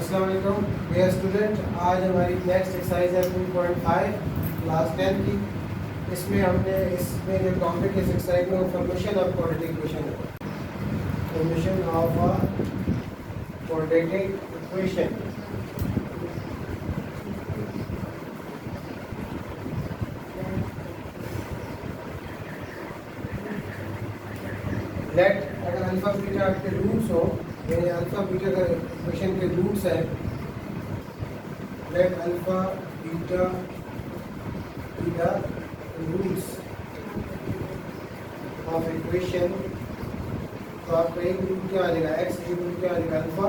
अस्सलाम वालेकुम dear student. आज हमारी नेक्स्ट एक्सरसाइज है 2.5 क्लास 10 की। इसमें जो टॉपिक इस एक्सरसाइज में फॉर्मेशन ऑफ क्वाड्रेटिक इक्वेशन है। Formation of a quadratic equation. Let अगर अल्फा बीटा के रूट्स हो, यानी अल्फा बीटा का इक्वेशन के रूट्स है, let alpha beta be the roots of equation. तो आपका एक रूट क्या आ जाएगा, एक्स इक्वल क्या आ जाएगा अल्फा,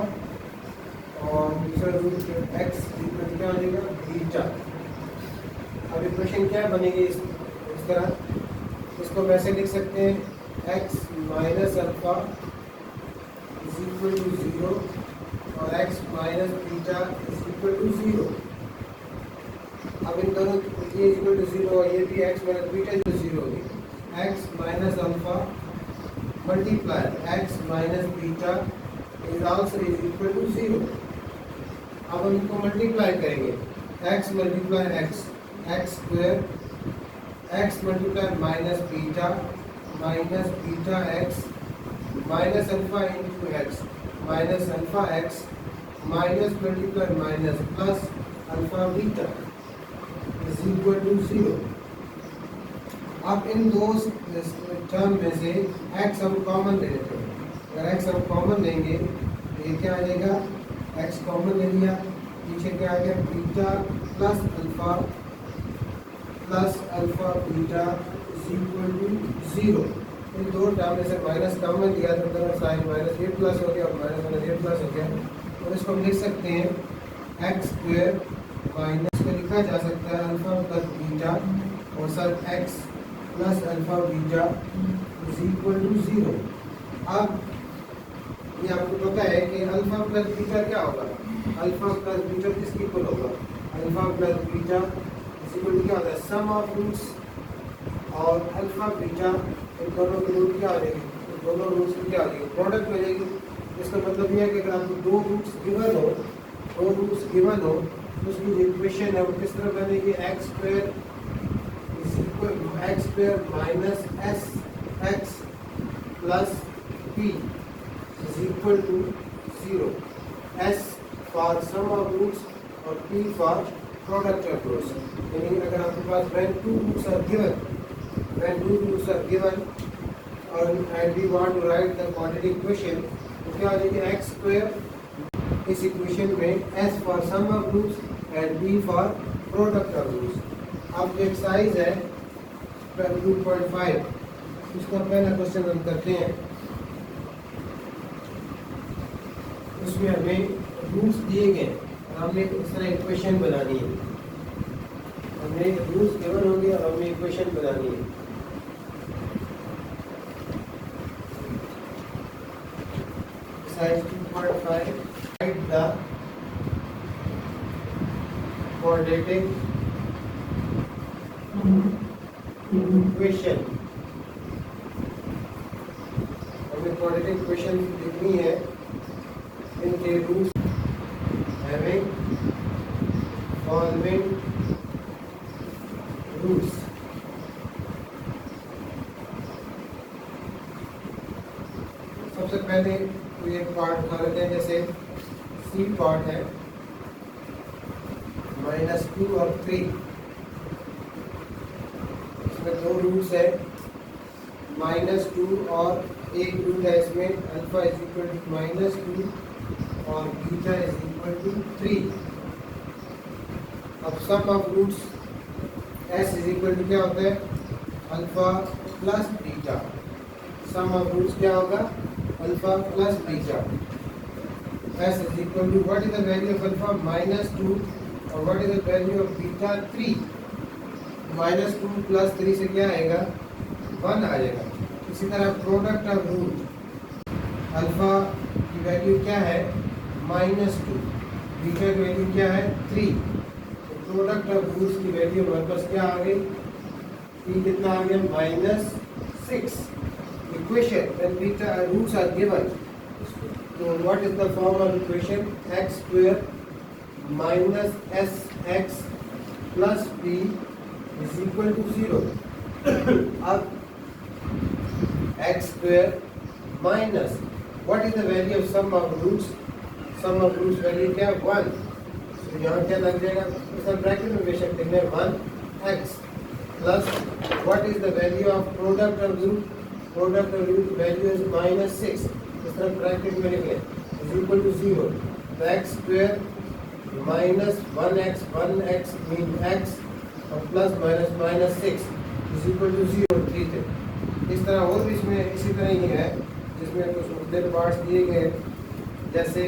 और दूसरा रूट एक्स इक्वल क्या आ जाएगा बीटा। अब इक्वेशन क्या बनेगी इस तरह, इसको वैसे लिख सकते हैं x minus alpha is equal to 0 और x minus beta is equal to 0। अब इन दोनों ये इक्वल टू 0 और ये भी एक्स माइनस बीटा इज 0 होगी। X minus alpha multiply x minus beta is also is equal to 0। अब हम इनको मल्टीप्लाई करेंगे, x multiply x, x square, x multiply minus beta x minus alpha into x minus alpha x minus multiply minus plus alpha beta is equal to 0। अब इन दो term में से x हम common ले लेते हैं। अगर एक्स हम कॉमन लेंगे तो ये क्या आ जाएगा, एक्स कॉमन ले लिया, पीछे क्या आ गया beta plus alpha beta is equal to 0। इन दो टर्म में से माइनस कॉमन लिया तो दोनों साइड माइनस ए प्लस हो गया और माइनस ए प्लस हो गया। और इसको हम लिख सकते हैं एक्स स्क्वायर माइनस को लिखा जा सकता है अल्फा प्लस बीटा और sir x plus alpha beta is equal to 0। अब ये आपको पता है कि अल्फा प्लस बीटा क्या होगा, अल्फा प्लस बीटा किसके इक्वल होगा, alpha plus beta is equal to क्या होता है सम ऑफ रूट्स और अल्फा बीटा, इन दोनों के रूट क्या आ जाएगी, दोनों रूट्स की क्या आ जाएगी प्रोडक्ट हो जाएगी। इसका मतलब यह है कि अगर आपको दो रूट्स गिवन हो तो उसकी जो इक्वेशन है वो किस तरह बनेगी, X square minus S x plus P is equal to 0। S for sum of roots और P for product of roots. यानी अगर आपके पास when two roots are given and we want to write the quadratic equation, तो क्या आ जाएगी x square इस equation में S for sum of roots and B for product of roots. अब जो एक्सरसाइज है 2.5 उसका पहला क्वेश्चन हम करते हैं। उसमें हमें रूट्स दिए गए और हमने इस तरह इक्वेशन बनानी है। हमने रूट्स गिवन होंगे और हमें इक्वेशन बनानी है। Exercise 2.5 right the quadratic equation. हमें क्वाड्रेटिक इक्वेशन लिखनी है, इनके रूट्स हैविंग फॉलोइंग रूट्स। सबसे पहले तो ये पार्ट उठा लेते हैं, जैसे सी पार्ट है -2 और 3, इसमें दो रूट्स है -2 और एक रूट है इसमें अल्फा इज इक्वल टू -2 और बीटा इज इक्वल टू 3। अब sum of roots S is equal to क्या होता है alpha plus beta. Sum of roots क्या होगा alpha plus beta. S is equal to what is the value of alpha -2 और what is the value of beta 3। -2 plus 3 से क्या आएगा 1 आ जाएगा। इसी तरह प्रोडक्ट ऑफ रूट अल्फा की वैल्यू क्या है -2, बीटा की वैल्यू क्या है 3। प्रोडक्ट ऑफ रूट्स की वैल्यू हमारे पास क्या आ गई, कितना आ गया -6। Equation when beta roots are given तो what is the form of equation? X square minus S x plus P is equal to 0। अब X square minus what is the value of sum of roots? Sum of roots value क्या है? 1। तो यहाँ क्या लग जाएगा? इस bracket में बेशक लिखना है 1x plus what is the value of product of root? Product of root value is -6। इस तरह ब्रैकेट में लिख लें इज इक्वल टू 0। तो x square minus 1x mean x और plus minus -6 is equal to 0। ठीक है, इस तरह और भी इसमें इसी तरह ही है जिसमें कुछ मुख्तलिफ पार्ट्स दिए गए, जैसे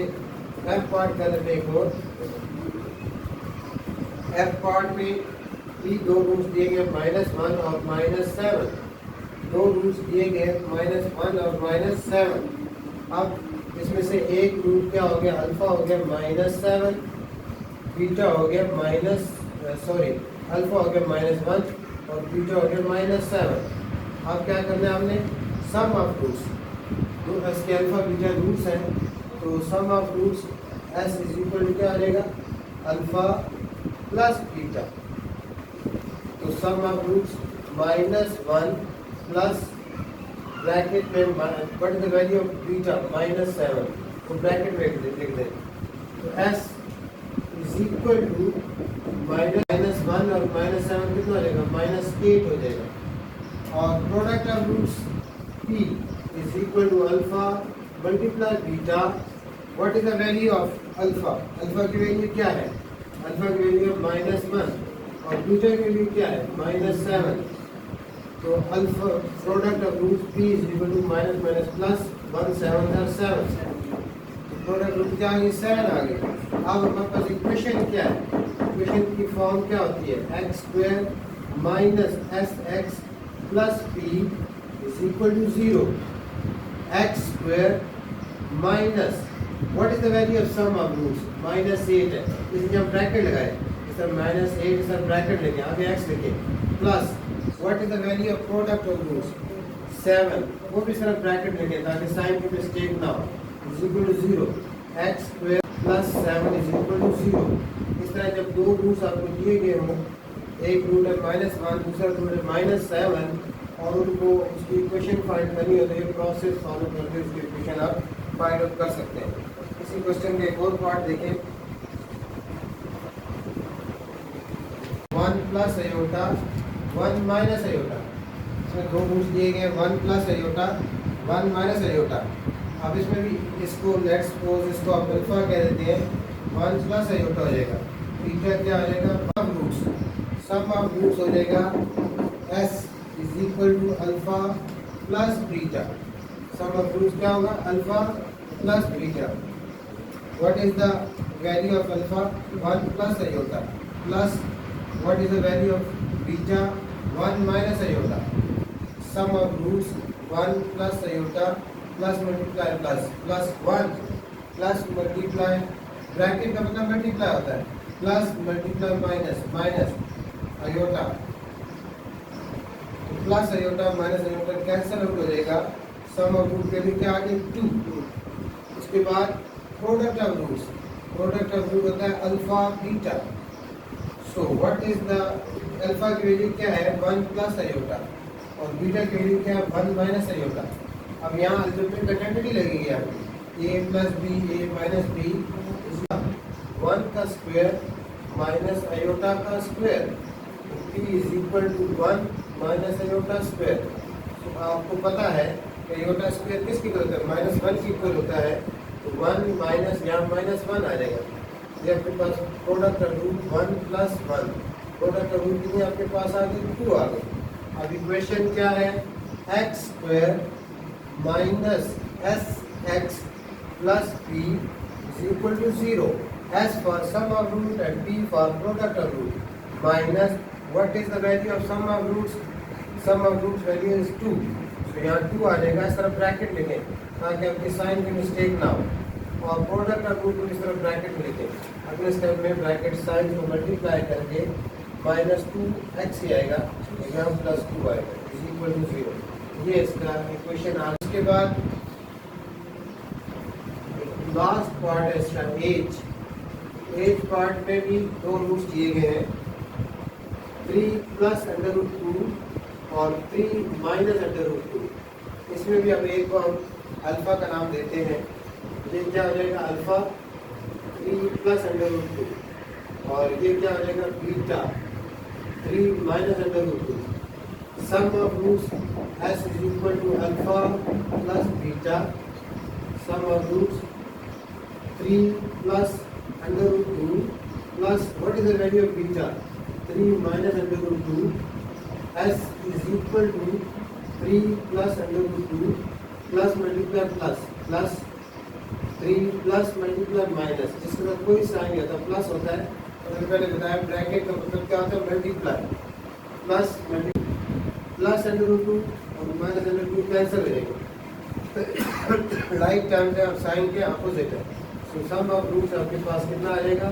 एफ पार्ट का लेते एक और। एफ पार्ट में भी दो रूट्स दिए गए -1 और -7। दो रूट्स दिए गए -1 और -7। अब इसमें से एक रूट क्या हो गया? अल्फा हो गया -7, बीटा हो गया अल्फा हो गया -1 और बीटा हो गया -7। अब क्या करना है हमने? सम ऑफ रूट्स, जो एस के अल्फा बीटा रूट्स हैं, तो sum of roots S is equal to क्या आ जाएगा? Alpha plus beta. तो sum of roots -1 plus bracket में what is the value of beta? -7। तो ब्रैकेट में लिख दें। तो एस इज इक्वल टू -1 और -7 कितना हो जाएगा? -8 हो जाएगा। और product of roots p is equal to alpha multiply beta. What is the value of alpha? Alpha की वैल्यू क्या है? अल्फा की वैल्यू -1 और बीटा की वैल्यू क्या है? -7। तो alpha product of roots p is equal to minus plus 1 7 और 7। तो प्रोडक्ट रूट क्या आ गई? 7 आ गई। अब हमारे पास इक्वेशन क्या है? इक्वेशन की फॉर्म क्या होती है? X square minus S x plus P is equal to 0। X square minus what is the value of sum of roots? -8 है, इसलिए हम ब्रैकेट लगाए। इस तरह -8 इस तरह ब्रैकेट लेके आगे एक्स लिखे plus what is the value of product of roots? 7, वो भी सिर्फ ब्रैकेट लिखे ताकि साइन की मिस्टेक ना हो। Is equal to 0। X square plus 7 is equal to 0। इस तरह जब दो रूट्स आपको दिए गए हों, एक रूट है -1, दूसरा रूट है -7, और उनको उसकी इक्वेशन फाइंड करनी हो तो ये प्रोसेस फॉलो करके उसकी इक्वेशन आप फाइंड आउट कर सकते हैं। इसी क्वेश्चन का एक और पार्ट देखें। 1 प्लस अयोटा 1 माइनस अयोटा। इसमें दो रूट्स दिए गए 1 प्लस अयोटा 1 माइनस अयोटा। अब इसमें भी इसको लेट्स सपोज इसको आप अल्फा कह देते हैं, 1 प्लस अयोटा हो जाएगा। बीटा क्या हो जाएगा? सम ऑफ रूट्स हो जाएगा s is equal to alpha plus beta. Sum of roots क्या होगा? Alpha plus beta. What is the value of alpha? 1 plus iota plus what is the value of beta? 1 minus iota. Sum of roots 1 plus iota plus multiply plus 1 plus multiply, bracket का मतलब multiply होता है, plus multiply minus iota. तो plus iota minus iota cancel out हो जाएगा। सम of root के लिए क्या आ गया? 2। उसके बाद product of roots, product of root होता है alpha beta. So what is the alpha की वैल्यू क्या है? 1 प्लस अयोटा और बीटा की वैल्यू क्या है? 1 माइनस अयोटा। अब यहाँ अल्जेब्रिक आइडेंटिटी लगेगी आपकी, a plus B a minus B 1 का स्क्वायर माइनस अयोटा का square, p is equal to 1 minus iota square. तो आपको पता है कि अयोटा स्क्वायर किसकी इक्वल होता है? -1 की इक्वल होता है। तो 1 माइनस यहाँ -1 आ जाएगा। ये आपके पास product of root 1 plus 1, product of root कितनी आपके पास आ गई? 2 आ गई। अब इक्वेशन क्या है? X square minus S x plus P is equal to 0। S for sum of root and P for product of root, minus what is the value of sum of roots? Sum of roots value is 2. So यहाँ 2 आ जाएगा। इस तरफ bracket लिखें ताकि आपकी sign की mistake ना हो, और प्रोडक्ट ऑफ रूट को इस तरफ ब्रैकेट में लिखें। अगले स्टेप में ब्रैकेट साइन को मल्टीप्लाई करके -2x ही आएगा, यहाँ +2 आएगा इज इक्वल टू 0। ये इसका इक्वेशन आ। उसके बाद लास्ट पार्ट है इसका एज। एज पार्ट में भी दो रूट्स दिए गए हैं, 3 प्लस अंडर रूट 2 और 3 माइनस अंडर रूट 2। इसमें भी अब एक को हम अल्फा का नाम देते हैं। ये क्या हो जाएगा, अल्फा 3 प्लस अंडर रूट 2 और ये क्या हो जाएगा, beta 3 minus under root 2। Sum of roots s is equal to alpha plus beta. Sum of roots 3 plus under root 2 plus what is the value of beta? 3 minus under root 2. S is equal to 3 plus under root 2 plus multiply plus 3 plus multiply minus, जिसके साथ कोई sign नहीं होता, plus होता है। और मैंने बताया ब्रैकेट का मतलब क्या होता है, मल्टीप्लाई। प्लस अंडर रूट 2 और माइनस अंडर 2 कैंसिल हो जाएगा। राइट टाइम पे आप साइन के अपोजिट है। सो सम ऑफ रूट्स आपके पास कितना आ जाएगा,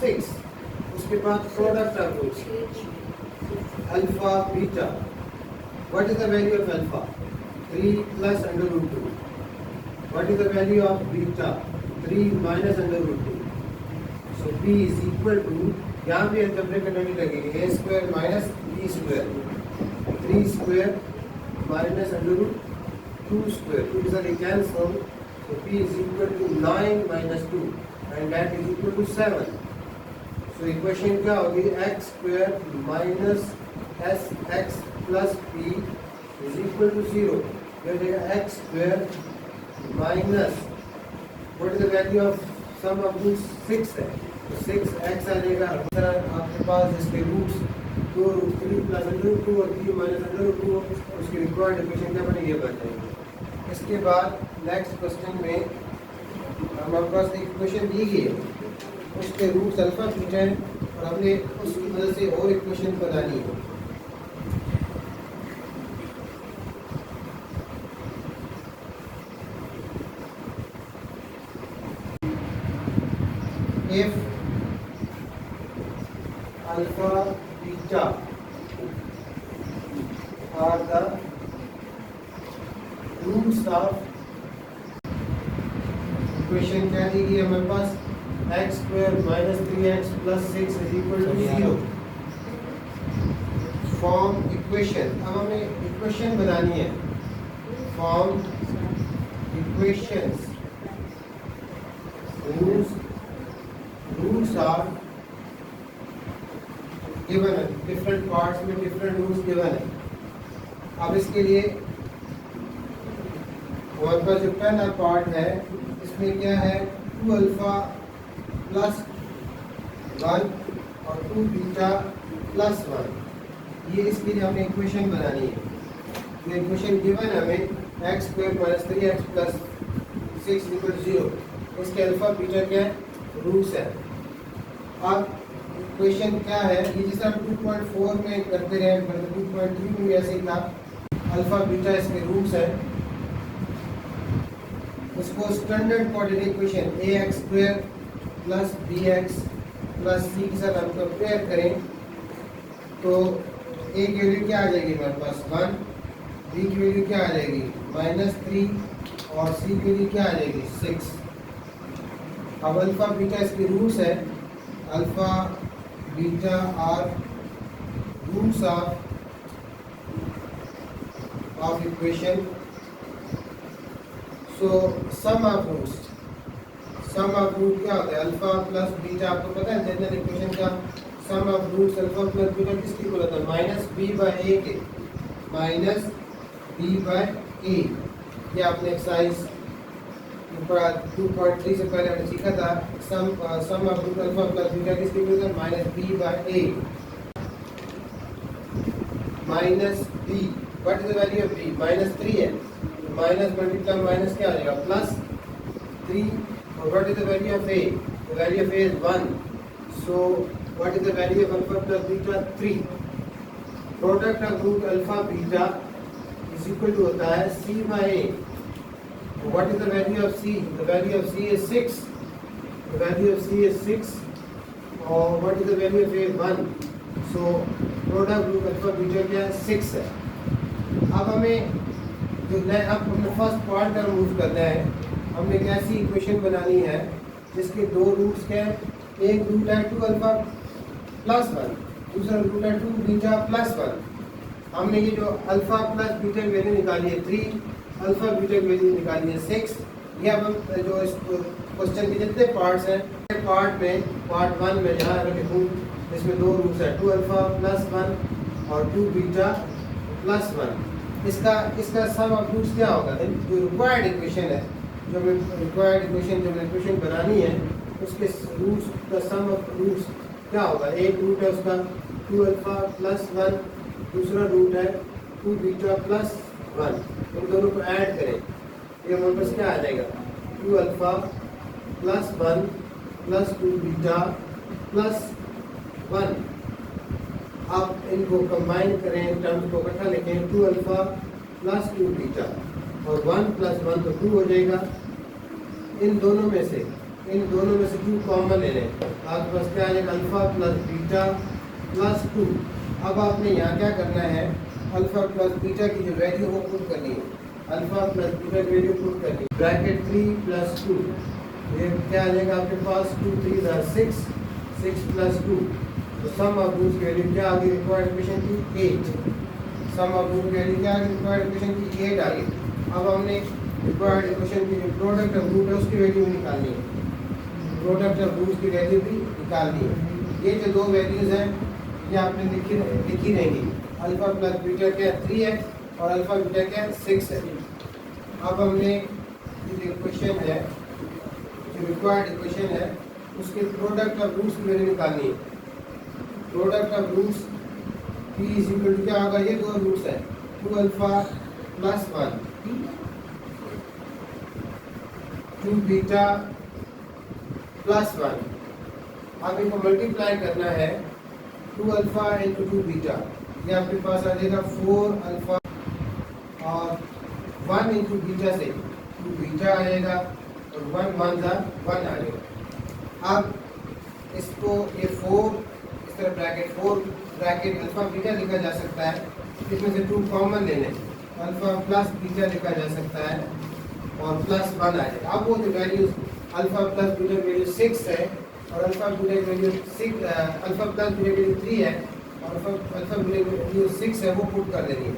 6। उसके बाद product of roots alpha beta. What is the value of alpha, 3 plus under root 2। What is the value of beta, 3 minus under root 2। So b is equal to, यहाँ भी algebraic quantity लगेगी, a square minus b square, 3 square minus under root 2 square. 2 is a cancel. So p is equal to 9 minus 2 and that is equal to 7. So equation क्या होगी, x square minus sx plus p is equal to 0. ये हो जाएगा x square minus what is the value of sum of roots, 6 है, तो 6x आ जाएगा। आपके पास इसके roots 2 root 3 plus under root 2 और 3 माइनस अंडर रूट 2, उसकी रिक्वायर्ड इक्वेशन क्या बनेगी, ये बन जाएगी। इसके बाद नेक्स्ट क्वेश्चन में हमारे पास एक इक्वेशन दी गई है, उसके रूट्स अल्फा बीटा है और हमने उसकी मदद से और इक्वेशन बनानी है। If alpha beta are the roots of equation क्या दी गई हमारे पास, x square minus 3x plus 6 is equal to 0। Form equation, अब हमें इक्वेशन बनानी है। Form equations roots are given है, डिफरेंट पार्ट्स में डिफरेंट रूट्स गिवन है। अब इसके लिए हमारे पास जो पहला पार्ट है इसमें क्या है, 2 अल्फा प्लस 1 और 2 बीटा प्लस 1। ये इसके लिए हमें इक्वेशन बनानी है। ये इक्वेशन गिवन है हमें, x square minus 3x plus 6 equal 0। इसके अल्फा बीटा क्या है, रूट्स है। अब क्वेश्चन क्या है, ये जैसे हम 2.4 में करते रहे, मतलब 2.3 में भी ऐसे ही था। अल्फा बीटा इसके रूट्स है। इसको standard coordinate equation ax square plus bx plus c के साथ हम कंपेयर करें तो a की वैल्यू क्या आ जाएगी हमारे पास, 1, b की वैल्यू क्या आ जाएगी, -3 और c की वैल्यू क्या आ जाएगी, 6। अब अल्फा बीटा इसके रूट्स है। Alpha beta are roots of equation. So sum of roots, sum of root क्या होता है, अल्फा प्लस बीटा। आपको पता है जनरल इक्वेशन का sum of roots alpha plus beta किसकी इक्वल होता है, माइनस बी बाय ए के, माइनस बी बाय ए। ये आपने एक्सरसाइज 2.3 से पहले हमने सीखा था। Sum of root alpha plus beta किसकी इक्वल है, minus B by A, minus B. What is the value of B, -3 है, माइनस मल्टीप्लाई माइनस क्या आ जाएगा, +3। और what is the value of A, the value of A is 1। So what is the value of alpha plus beta, 3। Product of root alpha beta is equal to होता है c by a। What is the value of c? The value of c is 6. The value of c is 6. Or what is the value of a, 1. So product group alpha beta क्या है, 6 है। अब हमें जो अब अपने first part का move करना है। हमने एक ऐसी इक्वेशन बनानी है जिसके दो रूट्स क्या है, एक रूट है 2 अल्फा प्लस 1, दूसरा रूट है 2 बीटा प्लस 1। हमने ये जो अल्फा प्लस बीटा की वैल्यू निकाली है 3, अल्फा बीटा की वैल्यू निकाली है 6। ये अब हम जो इस क्वेश्चन के जितने पार्ट्स हैं, पार्ट में पार्ट 1 में जहाँ अगर लिखूँ इसमें दो रूट्स है 2 अल्फा प्लस 1 और 2 बीटा प्लस 1। इसका सम ऑफ रूट्स क्या होगा, जो रिक्वायर्ड इक्वेशन है, जो रिक्वायर्ड इक्वेशन बनानी है उसके रूट्स का सम ऑफ रूट्स क्या होगा। एक रूट है उसका 2 अल्फा प्लस 1, दूसरा रूट है 2 बीटा प्लस 1। इन दोनों को ऐड करें, ये हमारे पास क्या आ जाएगा, 2 alpha plus 1 plus 2 beta plus 1। अब इनको कंबाइन करें, टर्म्स को इकट्ठा लिखें, 2 अल्फा प्लस 2 बीटा और 1 प्लस 1 तो 2 हो जाएगा। इन दोनों में से 2 कॉमन ले लें, आपके पास क्या आ जाएगा, अल्फा प्लस बीटा प्लस 2। अब आपने यहाँ क्या करना है, अल्फा प्लस बीटा की जो वैल्यू वो पुट करनी है, अल्फा प्लस बीटा की वैल्यू पुट करनी है, ब्रैकेट 3 प्लस 2, ये क्या आ जाएगा आपके पास, 2 3 6, 6 प्लस 2। तो सम ऑफ रूट्स की वैल्यू क्या आ गई, रिक्वायर्ड इक्वेशन की 8। सम ऑफ रूट की वैल्यू क्या आ गई, रिक्वायर्ड इक्वेशन की 8 आ गई। अब हमने रिक्वायर्ड इक्वेशन की जो प्रोडक्ट ऑफ रूट है उसकी वैल्यू भी निकालनी है, प्रोडक्ट ऑफ रूट्स की वैल्यू भी निकालनी है। ये जो दो वैल्यूज़ हैं ये आपने लिखी रहेंगी, अल्फा प्लस बीटा क्या 3 है और अल्फा बीटा क्या 6 है। अब हमने ये इक्वेशन है, जो रिक्वायर्ड इक्वेशन है उसके प्रोडक्ट ऑफ रूट्स की वैल्यू निकालनी है। Product of roots p is equal to क्या होगा, ये दो रूट्स है 2 अल्फा प्लस 1, 2 बीटा प्लस 1। अब इनको मल्टीप्लाई करना है, 2 अल्फा इंटू 2 बीटा, ये आपके पास आ जाएगा 4 अल्फा और 1 इंटू बीटा से 2 बीटा आ जाएगा और 1 1 आ जाएगा। अब इसको ये 4 इस तरह ब्रैकेट अल्फा बीटा लिखा जा सकता है, इसमें से 2 कॉमन ले लें, अल्फा प्लस बीटा लिखा जा सकता है और प्लस 1 आ जाएगा। अब वो जो वैल्यूज अल्फा प्लस बीटा की वैल्यू 6 है और अल्फा बीटा की वैल्यू 6, अल्फा प्लस बीटा की वैल्यू 3 है और अल्फा बीटा की वैल्यू 6 है, वो पुट कर देनी है।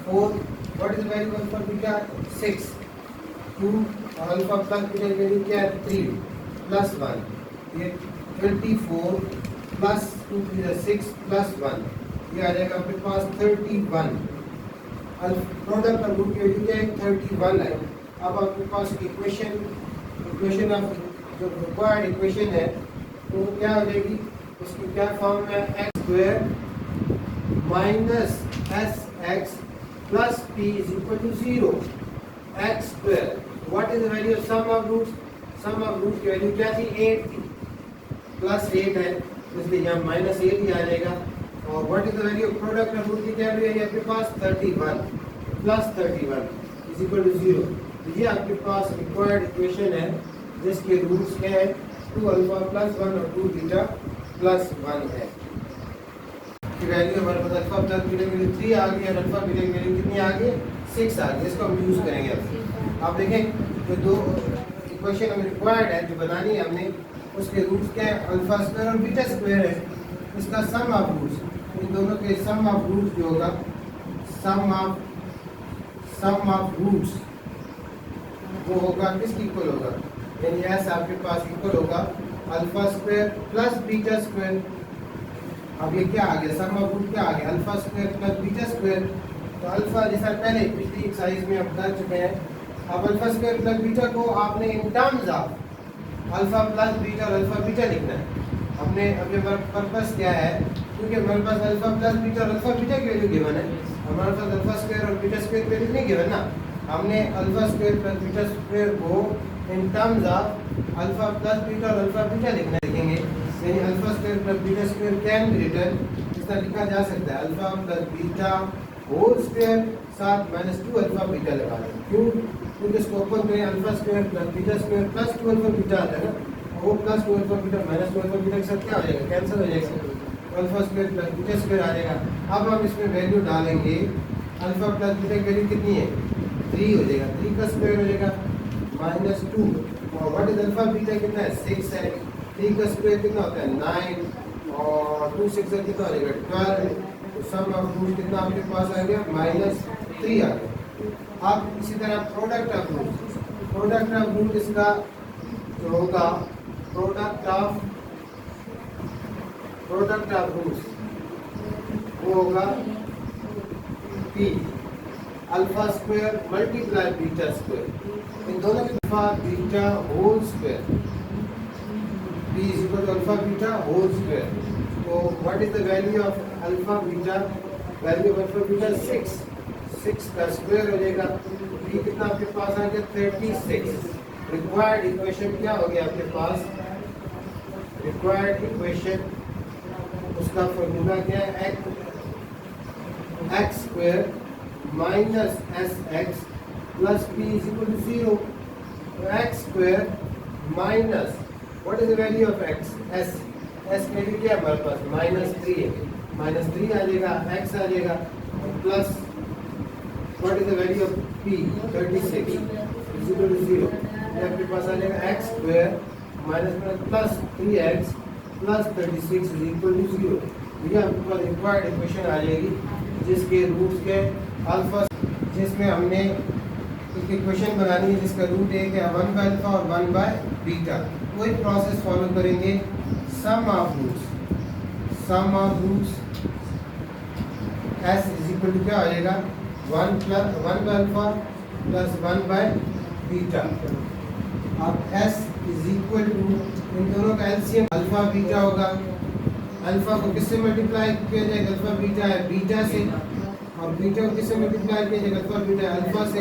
4 what is the value alpha beta 6, 2 और अल्फा प्लस बीटा की वैल्यू क्या है 3 प्लस 1, ये 24 प्लस 2 6 प्लस 1, ये आ जाएगा आपके पास 31। प्रोडक्ट ऑफ रूट की वैल्यू क्या है 31 है। अब आपके पास इक्वेशन ऑफ जो रिक्वायर्ड इक्वेशन है तो क्या हो जाएगी, उसकी क्या फॉर्म है, x square minus S x plus P is equal to 0। X square what is the value of sum of roots, sum of root की वैल्यू क्या थी 8 थी, प्लस 8 है इसलिए यहाँ माइनस 8 ही आ जाएगा। और what is the value of product of root की क्या वैल्यू है आपके पास 31 प्लस 31 इज इक्वल टू 0। तो ये आपके पास रिक्वायर्ड इक्वेशन है जिसके रूट्स क्या है 2 अल्फा प्लस 1 और 2 बीटा प्लस 1 है। की वैल्यू हमारे पास अल्फा प्लस बीटा की वैल्यू 3 आ गई और अल्फा बीटा की वैल्यू कितनी आ गई 6 आ गई। इसको हम यूज़ करेंगे। अब आप देखें जो दो इक्वेशन हमें रिक्वायर्ड है जो बनानी है हमने, उसके रूट्स क्या है अल्फा स्क्वायर और बीटा स्क्वायर है। इसका सम ऑफ रूट्स, इन दोनों के सम ऑफ रूट्स जो होगा सम ऑफ रूट्स वो होगा किसकी इक्वल होगा, यानी एस आपके पास इक्वल होगा alpha square plus beta square. अब ये क्या आ गया, सम ऑफ रूट क्या आ गया alpha square plus beta square. तो अल्फा जैसा पहले पिछली एक्सरसाइज में हम कर चुके हैं। अब अल्फा स्क्वायर प्लस बीटा को आपने इन terms of alpha plus beta और अल्फा बीटा लिखना है। हमने अभी हमारा पर्पस क्या है, क्योंकि हमारे पास अल्फा प्लस बीटा और अल्फा बीटा की वैल्यू गिवन है, हमारे पास अल्फा स्क्वायर और बीटा स्क्वायर की वैल्यू नहीं गिवन ना। हमने alpha square plus beta square को in terms of alpha plus beta और अल्फा बीटा लिखेंगे। यानी alpha square plus beta square can be written, इस तरह लिखा जा सकता है alpha plus beta whole square साथ माइनस 2 अल्फा बीटा लगा दें। क्यों, क्योंकि इसको ओपन करें alpha square plus beta square plus 2 alpha beta आता है ना, वो plus 2 alpha beta minus 2 alpha beta के साथ क्या हो जाएगा, कैंसिल हो जाएगा, alpha square plus beta square आ जाएगा। अब हम इसमें वैल्यू डालेंगे, अल्फा प्लस बीटा की वैल्यू कितनी है 3 हो जाएगा, 3 का स्क्वायर हो जाएगा -2 और व्हाट इज अल्फा बीटा कितना है 6 है। 3 का स्क्वायर कितना होता है 9 और 2 6 का कितना हो जाएगा 12। तो सम ऑफ रूट कितना आपके पास आ गया -3 आ गया। अब इसी तरह प्रोडक्ट ऑफ रूट इसका जो होगा प्रोडक्ट ऑफ रूट वो होगा p alpha square multiply beta square. इन दोनों के alpha beta whole square p is equal to alpha beta whole square. तो what is the value of alpha beta? Value of alpha beta 6 का square हो जाएगा। p कितना आपके पास आ गया 36। रिक्वायर्ड इक्वेशन क्या हो गया आपके पास? रिक्वायर्ड इक्वेशन उसका फॉर्मूला क्या है x square minus S x plus P is equal to 0। तो x square minus what is the value of x? S value क्या है हमारे पास -3 है। -3 आ जाएगा, एक्स आ जाएगा और plus what is the value of P 36 is equal to 0। आपके पास आ जाएगा x square minus plus 3x plus 36 is equal to 0। ये आपके पास रिक्वायर्ड इक्वेशन आ जाएगी जिसके रूट्स के अल्फा, जिसमें हमने एक इक्वेशन बनानी है जिसका रूट एक है 1 बाय अल्फा और 1 बाय बीटा। वही प्रोसेस फॉलो करेंगे। Sum of roots s is equal to क्या आ जाएगा 1 by alpha plus 1 by beta. अब s इज इक्वल टू इन दोनों का एलसीएम अल्फा बीटा होगा। अल्फा को किससे मल्टीप्लाई किया जाएगा? अल्फा बीटा है बीटा से, और बीटा को किससे मल्टीप्लाई किया जाएगा? अल्फा बीटा है अल्फा से।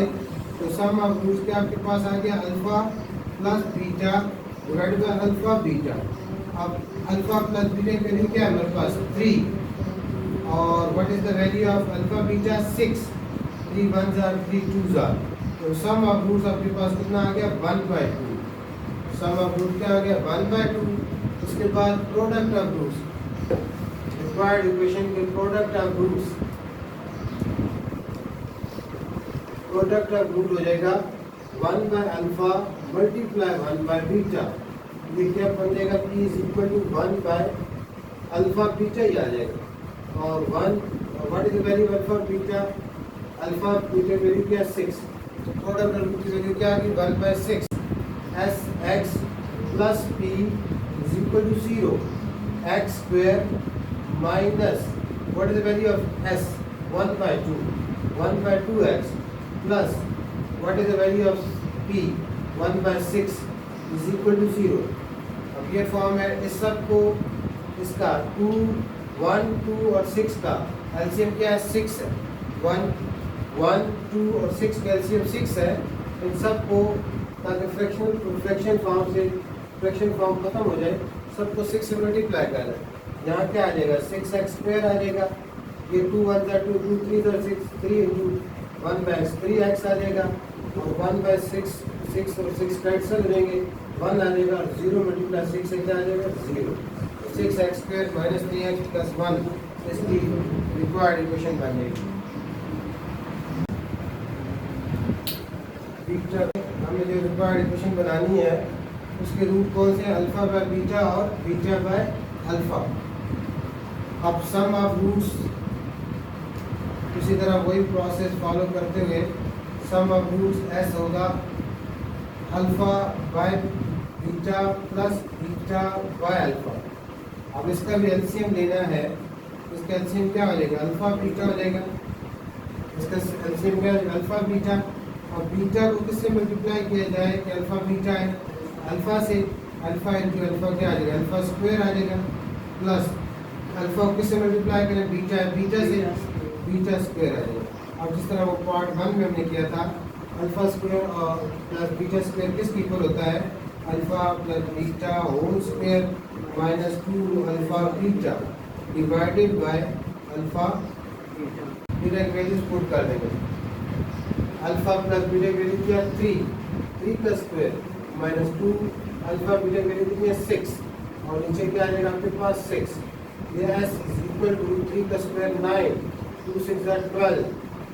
तो सम ऑफ रूट्स के आपके पास आ गया alpha plus beta divide by alpha beta. अब अल्फा प्लस बीटा की वैल्यू क्या है हमारे पास 3 और what is the value of alpha beta 6। 3 1s are 3 2s are। तो सम ऑफ रूट्स आपके पास कितना आ गया 1/2। सम ऑफ रूट क्या आ गया 1/2। उसके बाद product of roots, required equation के प्रोडक्ट ऑफ रूट हो जाएगा 1 by alpha multiply 1 by beta. ये क्या बन जाएगा p is equal to 1 by alpha beta ही आ जाएगा। और 1 what is the value of alpha beta? Alpha beta value क्या 6। तो प्रोडक्ट ऑफ रूट की वैल्यू क्या आ गई 1/6। S x plus p is equal to 0। X square minus what is the value of s 1/2x plus what is the value of p 1/6 is equal to 0। अब ये form है इस सब को, इसका 2 1 2 और 6 का एलसीएम क्या है 6 है। 1 2 और 6 का एलसीएम 6 है। इन सब को ताकि फ्रैक्शन फॉर्म खत्म हो जाए सबको 6 से मल्टीप्लाई कर रहे हैं। यहाँ क्या आ जाएगा 6x स्क्वायर आ जाएगा। ये 2 1 2 2 3 6 3 इंटू 1/x 3x आ जाएगा और 1/6 6 और 6 कैंसिल हो जाएंगे 1 आ जाएगा और 0 मल्टीप्लाई 6 से क्या आ जाएगा 0। 6x square minus 3x plus 1 इसकी रिक्वायर्ड इक्वेशन बन जाएगी। बीटा हमें जो रिक्वायर्ड इक्वेशन बनानी है उसके रूट कौन से? अल्फा बाय बीटा और बीटा बाय अल्फा। अब सम ऑफ रूट्स इसी तरह वही प्रोसेस फॉलो करते हुए सम ऑफ रूट्स एस होगा alpha by beta plus beta by alpha. अब इसका भी एलसीएम लेना है। इसका एलसीएम क्या हो जाएगा अल्फा बीटा हो जाएगा। इसका एलसीएम क्या है अल्फा बीटा। और बीटा को किससे मल्टीप्लाई किया जाए कि अल्फा बीटा है अल्फा से। अल्फा इंटू अल्फा क्या आ जाएगा अल्फा स्क्वायर आ जाएगा प्लस अल्फा को किससे मल्टीप्लाई करें बीटा है बीटा से बीटा स्क्वायर आ जाएगा। अब जिस तरह वो पार्ट 1 में हमने किया था अल्फा स्क्वायर और प्लस बीटा स्क्वायर किसके इक्वल होता है alpha plus beta whole square minus 2 alpha beta divided by alpha beta की वैल्यूज पुट कर देंगे। अल्फा प्लस बीटा की वैल्यू क्या 3 का स्क्वायर माइनस 2 अल्फा बीटा की वैल्यू कितनी है 6 और नीचे क्या आ जाएगा आपके पास 6। ये s इज इक्वल टू 3 का स्क्वायर 9 2 6 12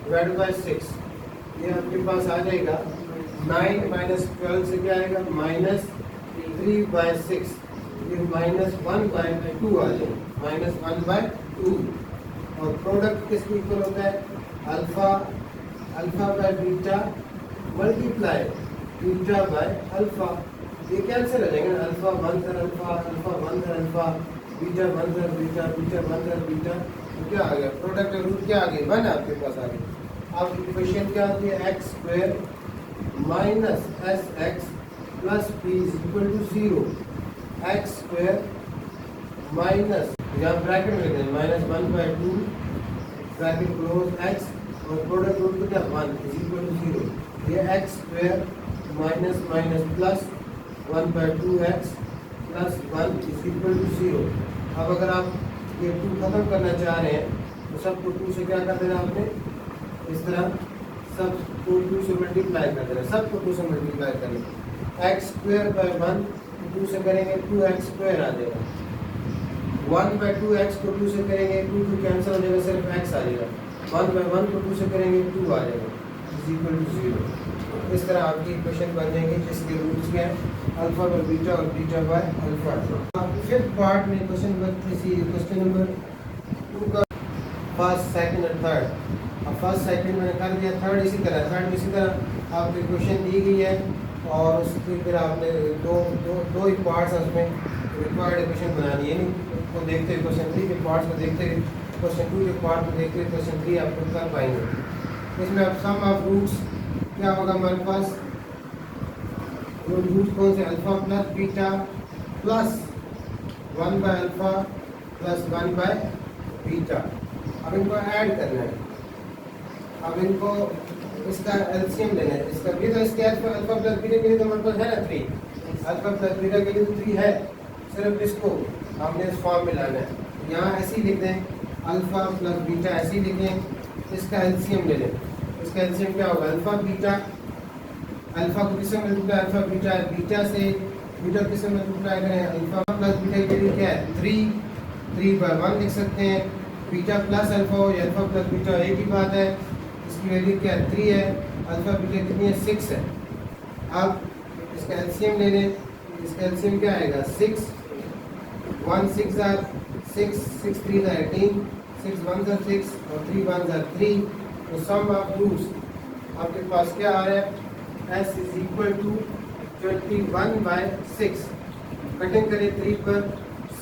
डिवाइडेड बाय 6। ये आपके पास आ जाएगा 9 माइनस 12 से क्या आएगा -3/6, ये -1/2 आ जाएगा, -1/2। और प्रोडक्ट किसके इक्वल होता है, alpha by beta multiply beta by alpha. ये कैंसिल हो जाएंगे ना, alpha 1 sir alpha, alpha 1 sir alpha, beta 1 sir beta, beta 1 sir beta. तो क्या आ गया, प्रोडक्ट रूट क्या आ गया, 1 आपके पास आ गया। अब इक्वेशन क्या आती है, x square minus sx plus p is equal to 0। X square minus, यहाँ ब्रैकेट में लिख दें, -1/2 ब्रैकेट क्लोज x, और प्रोडक्ट रूट कितना 1 इज इक्वल टू 0। ये x square minus minus plus 1/2x plus 1 is equal to 0। अब अगर आप ये 2 खत्म करना चाह रहे हैं तो सबको 2 से क्या कर देना आपने, इस तरह सबको 2 से मल्टीप्लाई कर देना, सबको 2 से मल्टीप्लाई कर लेना। एक्स स्क्वायर बाय 1 2 से करेंगे 2x स्क्वायर आ जाएगा, 1/2x को 2 से करेंगे 2 कैंसिल हो जाएगा, सिर्फ x आ जाएगा। 1/1 को 2 से करेंगे 2 आ जाएगा, इज इक्वल टू 0। इस तरह आपकी इक्वेशन बन जाएंगे जिसके रूट्स क्या है, अल्फा बाय बीटा और बीटा बाय अल्फा। अब फिफ्थ पार्ट में क्वेश्चन नंबर 2 का फर्स्ट सेकंड और थर्ड। अब फर्स्ट सेकंड मैंने कर दिया, थर्ड इसी तरह आपकी क्वेश्चन दी गई है और उसके फिर आपने दो ही पार्ट्स हैं उसमें रिक्वायर्ड इक्वेशन बनानी है, नहीं को देखते हुए क्वेश्चन 3 के पार्ट्स को देखते हुए क्वेश्चन 2 के पार्ट को देखते हुए क्वेश्चन 3 आप कर पाएंगे। इसमें अब सम ऑफ रूट्स क्या होगा हमारे पास, रूट्स कौन से, अल्फा प्लस बीटा प्लस 1/अल्फा प्लस 1/बीटा। अब इनको ऐड करना है, अब इनको इसका एलसीएम लेना है, इसका भी तो इसके अल्फा प्लस बीटा के लिए तो हमारे पास है ना 3, अल्फा प्लस बीटा के लिए तो 3 है, सिर्फ इसको हमने इस फॉर्म में लाना है। यहाँ ऐसे ही लिख दें, अल्फा प्लस बीटा ऐसे ही लिखें, इसका एलसीएम ले लें। इसका एलसीएम क्या होगा, अल्फा बीटा, अल्फा को किससे मल्टीप्लाई, अल्फा बीटा बीटा से, बीटा किससे मल्टीप्लाई करें, अल्फा प्लस बीटा के लिए क्या है 3/1 लिख सकते हैं। बीटा प्लस अल्फा हो या अल्फा प्लस बीटा एक ही बात है, इसकी वैल्यू क्या है 3 है, अल्फा बीटा कितनी है 6 है। अब इसका एलसीएम ले लें, इसका एलसीएम क्या आएगा 6, 1 6 आर 6, 6 3 आर 18, 6 1 आर 6 और 3 1 आर 3। तो सम ऑफ रूट्स आपके पास क्या आ रहा है, s is equal to 21/6, cutting करें 3 पर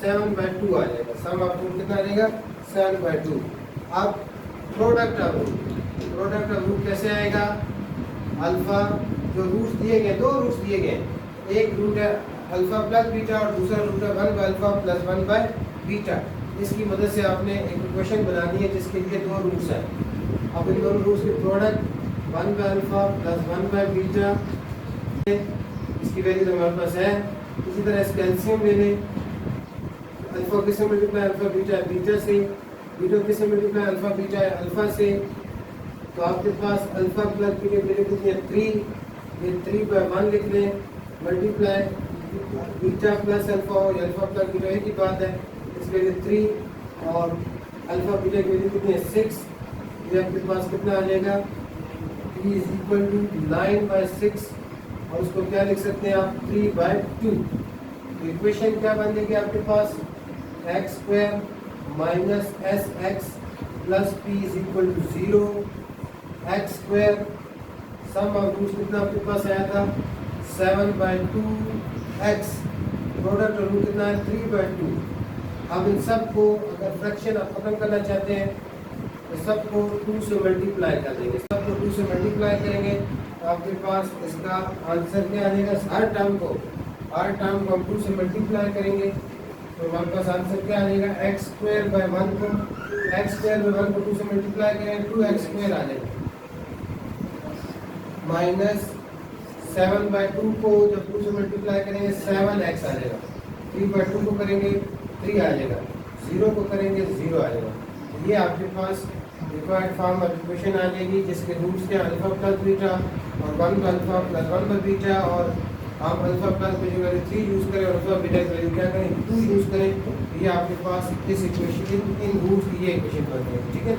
7/2 आ जाएगा, सम ऑफ रूट कितना आ जाएगा 7/2। अब प्रोडक्ट ऑफ रूट कैसे आएगा, अल्फा जो रूट्स दिए गए, 2 रूट्स दिए गए, एक रूट है अल्फा प्लस बीटा और दूसरा रूट है 1/अल्फा प्लस 1/बीटा। इसकी मदद से आपने एक इक्वेशन बनानी है जिसके लिए 2 रूट्स हैं। अब इन दोनों रूट्स के प्रोडक्ट 1/अल्फा प्लस 1/बीटा, इसकी वैल्यू तो हमारे पास है। इसी तरह इसका एलसीएम ले लें, अल्फा किससे मल्टीप्लाई अल्फा बीटा बीटा से, बीटा किससे मल्टीप्लाई अल्फा बीटा अल्फा से। तो आपके पास अल्फा प्लस बीटा की वैल्यू कितनी है 3, ये 3/1 लिख लें, मल्टीप्लाई बीटा प्लस अल्फा हो या अल्फा प्लस बीटा एक ही बात है, इसके लिए 3 और अल्फा बीटा की वैल्यू कितनी है 6, ये आपके पास कितना आ जाएगा p इज इक्वल टू 9/6 और उसको क्या लिख सकते हैं आप 3/2। तो इक्वेशन क्या बन जाएगी आपके पास, X square minus sx plus p is equal to 0। X square sum of roots कितना आपके पास आया था 7/2x, प्रोडक्ट रूट कितना है 3/2। अब इन सब को अगर फ्रैक्शन आप खत्म करना चाहते हैं तो सबको 2 से मल्टीप्लाई कर देंगे, सबको 2 से मल्टीप्लाई करेंगे तो आपके पास इसका आंसर क्या आ जाएगा, हर टर्म को हम 2 से मल्टीप्लाई करेंगे तो हमारे पास आंसर क्या आ जाएगा, एक्स स्क्वायर बाय 1 को 2 से मल्टीप्लाई करेंगे 2x स्क्वायर आ जाएगा, माइनस 7/2 को जब 2 से मल्टीप्लाई करेंगे 7x आ जाएगा, 3/2 को करेंगे 3 आ जाएगा, 0 को करेंगे 0 आ जाएगा। ये आपके पास रिक्वायर्ड फॉर्म ऑफ इक्वेशन आ जाएगी जिसके रूट्स के अल्फा प्लस बीटा और 1/अल्फा प्लस 1/बीटा, और हम अल्फा प्लस की जगह 3 यूज़ करें और अल्फा बीटा की वैल्यू क्या करें 2 यूज़ करें। ये आपके पास इस इक्वेशन इन रूट्स की ये इक्वेशन बनती है, ठीक है।